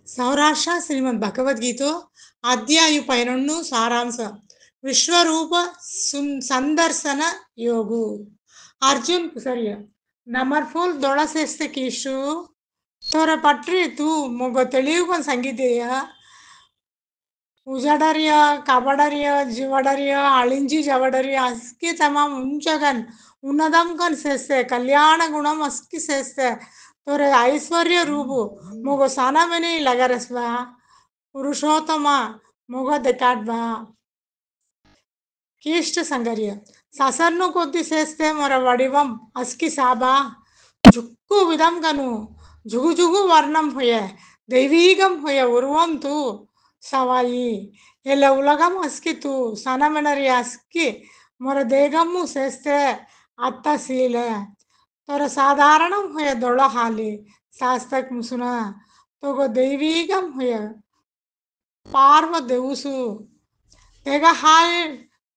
సౌరాష్ట్ర శ్రీమద్ భగవద్గీత అధ్యాయు 11 సారాంಶ విశ్వరూಪ ಸಂದರ್ಶನ ಯೋಗು ಅರ್ಜುನ್ ಕುಸರಿಯ ನಮರ್ಫುಲ್ ದೊಳಸೆಸ್ತೆ ಕೀಶು ತೋರ ಪಟ್ರಿ ತೂ ಮೊಗ ತಿಳಿಯುವ ಸಂಗೀತೆಯ ಉಜಡರಿಯ ಕಬಡರಿಯ ಜಿವಡರಿಯ ಅಳಿಂಜಿ ಜವಡರಿಯ ಅಸ್ಕಿ ತಮಾಮ್ ఉంచగన్ ఉన్నదం కన్ చేస్తే కళ్యాణ గుణం అస్కి చేస్తే తోరే ఐశ్వర్య రూపు మొగ సనమని లగరస్వా పురుషోత్తమ మొగ దెకాడ్వా కీష్ట సంగర్య ససర్ను కొద్ది చేస్తే మొర వడివం అస్కి సాబా జుక్కు విధం కను జుగు జుగు వర్ణం హొయ దైవీగం హొయ ఉరువం తూ సవాయి ఎల్ల ఉలగం అస్కి తూ సనమెనరి అస్కి మొర దేగమ్ము చేస్తే అత్త శీలే తొర సాధారణం హొయ దొళ హాలి శాస్తక్ ముసున తొగ దైవీగం హొయ పార్వ దెవుసు తెగ హాలి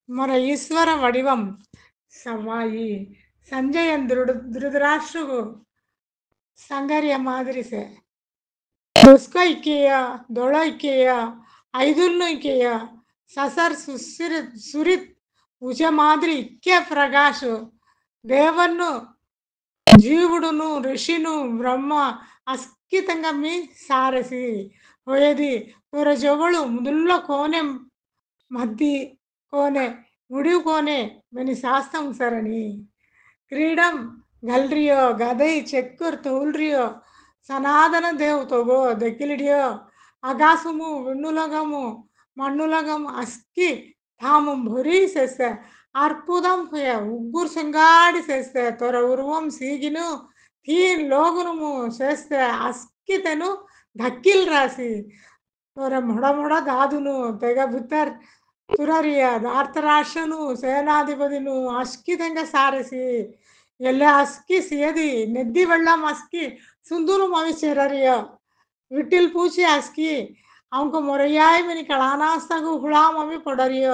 మొర ఈశ్వర వడివం సవాయి సంజయన్ ధృతరాష్ట్రకు సంగర్య మాదిరిసే దొస్క ఇక్కేయ దొళ ఇక్కేయ ఐదుల్ను ఇక్కేయ ససర్ సురిత్ ఉచ మాదిరి ఇక్కే ప్రకాశు దేవన్ను జీవుడును ఋషిను బ్రహ్మ అస్కితంగా మీ సారసి హోయది తొర జొవಳು ముదుల్లో కోనె మద్ది కోనె ముడివు కోనె మెని శాస్తం సరణి క్రీడం గల్రియో గదై చెక్కుర్ తౌల్రియో సనాతన దేవ్ తొగో దెక్కిలిడియో అగాసుము విన్నులగము మన్నులగము అస్కి తాము భొరి చేస్తే అర్పుదం హొయ ఉగ్గురు సంగాడి చేస్తే తొర ఉరువం సీగిను తీన్ లోగునుము చేస్తే అస్కి తెను ధక్కిల్ రాసి తొర మొడమొడ దాదును తెగ బుత్తర్ ತುರರಿಯ ಧಾರ್ತರಾಷ್ಟ್ರನು ಸೇನಾಧಿಪತಿನು ಅಸ್ಕಿದಂಗ ಸಾರಿಸಿ ಎಲ್ಲ ಅಸ್ಕಿ ಸೇದಿ ನೆದ್ದಿ ಬೆಳ್ಳಂ ಅಸ್ಕಿ ಸುಂದೂರು ಮವಿ ಸೇರರಿಯ ವಿಟ್ಟಿಲ್ ಪೂಚಿ ಅಸ್ಕಿ ಅವಕ ಮೊರೆಯಾಯಿ ಮನಿ ಕಳಾನಾಸ್ತಗು ಹುಳಾ ಮವಿ ಕೊಡರಿಯ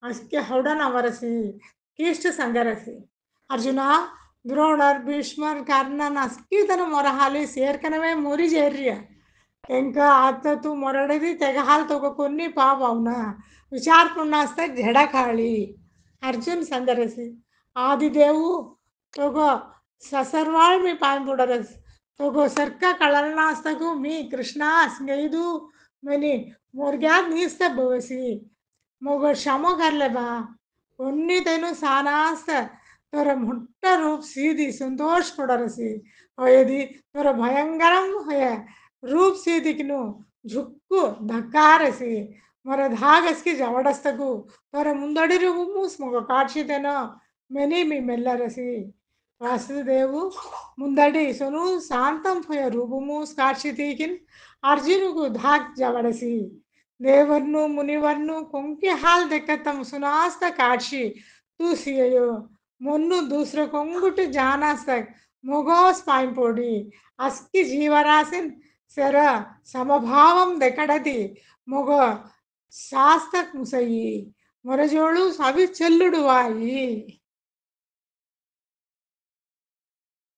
ಅಸ್ಕಿ ಹೌಡನ್ ಅವರಸಿ ಕೀಷ್ಟ ಸಂಗರಸಿ ಅರ್ಜುನ ದ್ರೋಣರ್ ಭೀಷ್ಮರ್ ಕರ್ಣನ್ ಅಸ್ಕಿ ತನ ಮೊರಹಾಲಿ ಸೇರ್ಕನವೇ ಮುರಿ ಜೇರ್ರಿಯ ఇంకా అత్తతు మొరడిది తెగహాలు తొగ కొన్ని పాపవున విచారపున్నాస్త జడకాళి అర్జున్ సందరసి ఆదిదేవు తొగ ససర్వాళ్ మీ పాయింపుడరస్ తొగ సర్క కళలనాస్తకు మీ కృష్ణ స్నేహిదు మెని మొర్గ్యాద్ నీస్త భవసి మొగ క్షమ కర్లెబా కొన్ని తెను సానాస్త తొర ముట్ట రూప్ సీది సంతోష పడరసి హోయది తొర భయంకరం హోయ रूप से दिखनु झुक्कु धक्कारसी मर धागस्की जवडस्तगु पर मुंदड़ी रूपमूस मग काक्षितेन मेनी मी मेल्लरसी वासुदेवु मुंदड़ी सोनु शांतं होय रूपमूस काक्षितीकिन अर्जुनुगु धाग जवडसी देवर्नु मुनिवर्नु कोंकि हाल देकतम सुनास्त काक्षी तूसियो मोन्नु दूसरे कोंगुट जानास्तक मोगोस पाइंपोडी अस्की जीवरासिन శర సమభావం దెక్కడది మొగ శాస్త ముసయి మొరజోಳು సవి చెల్లుడు వాయి